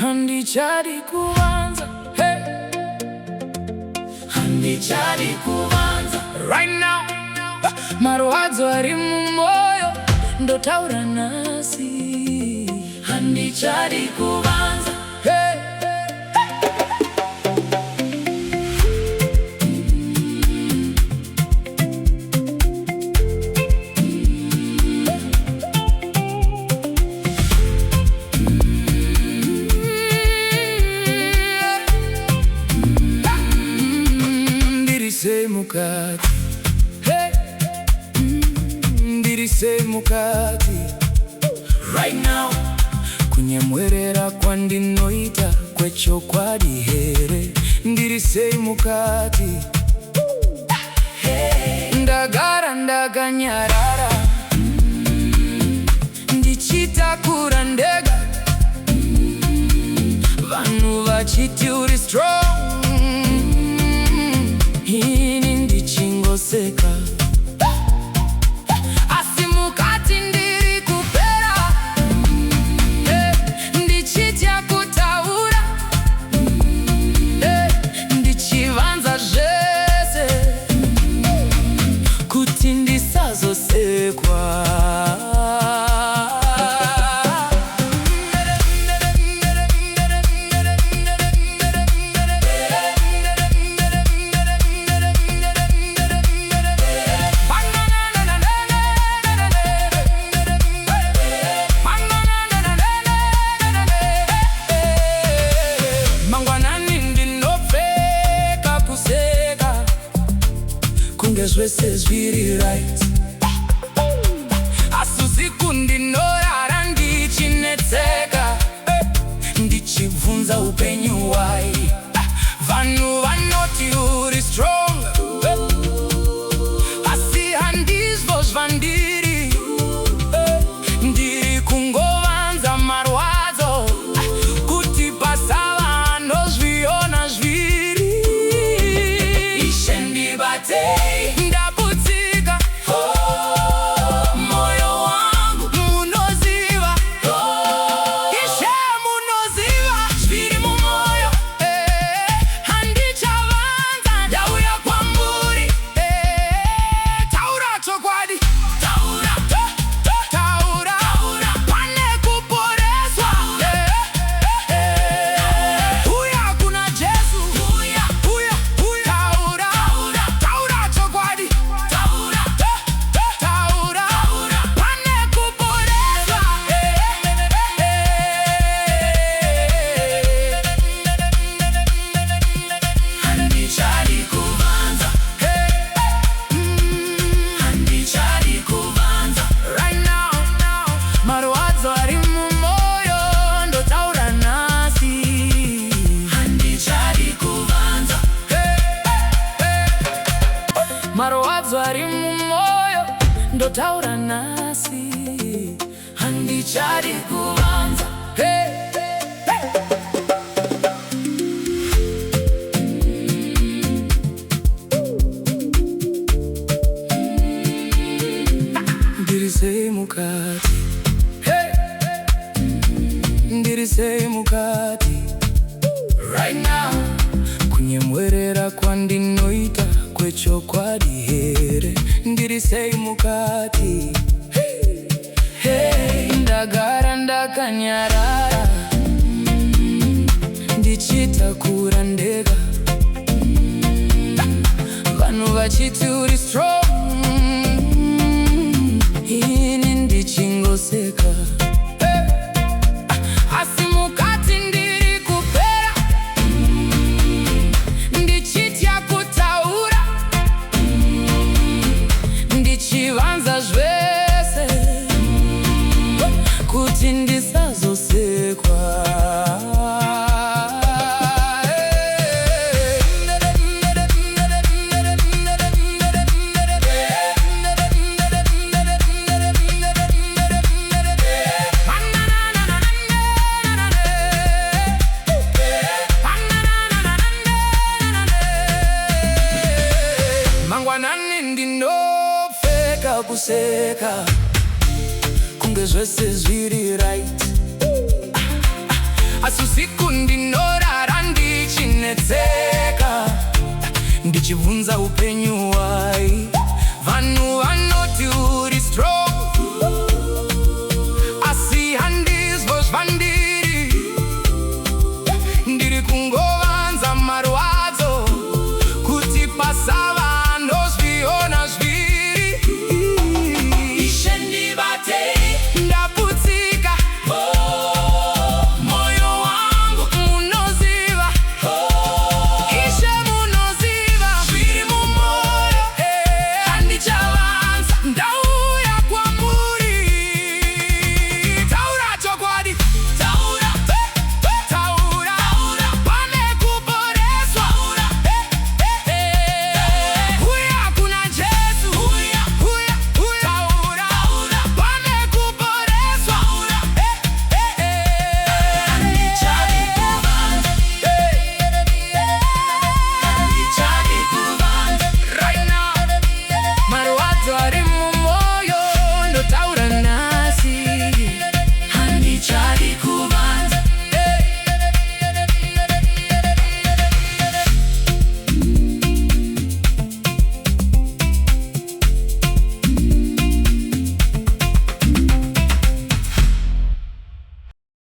Handichari kuanza, hey. Handichari kuanza right now. Marwadzo ari mumoyo ndotaura nasi. Handichari kuanza, hey. Mukati, hey. Ndiri Mukati right now. Kunyemwerera kwandinoita kwechokwadi here. Ndiri Mukati, hey. Ndagara ndakanyarara, ndichitakura ndega. Vanhu vachiti uri strong, ini ndichingoseka. Asi mukati ndiri kupera, ndichitya kutaura, ndichivanza zvese kuti ndisazosekwa. Zvese zviri right. Asuziku ndinorara ndichinetseka, ndichibvunza upenyu wai. Vanhu vanoti uri strong, asi handizvo zvandiri. Ndiri kungovanza marwadzo kuti pasava anozviona zviri. Ishe ndibate, marwadzo ari mumoyo ndotaura nasi. Handichari kuvanza, hey. Ndiri Mukati, hey. Ndiri Mukati right now. Kunyemwerera kwandinoita kwechokwadi here. Ndiri Mukati, hey. Hey. Ndagara ndakanyarara, ndichitakura ndega. Vanhu vachiti uri strong, ini ndichingoseka. Asi mukati ndiri kupera, ndichitya kutaura, ndichivanza zvese kuti ndisazosekwa. Kuseka kunge zvese zviri right. asi usiku ndinorara ndichinetseka, ndichibvunza upenyu wai vanhu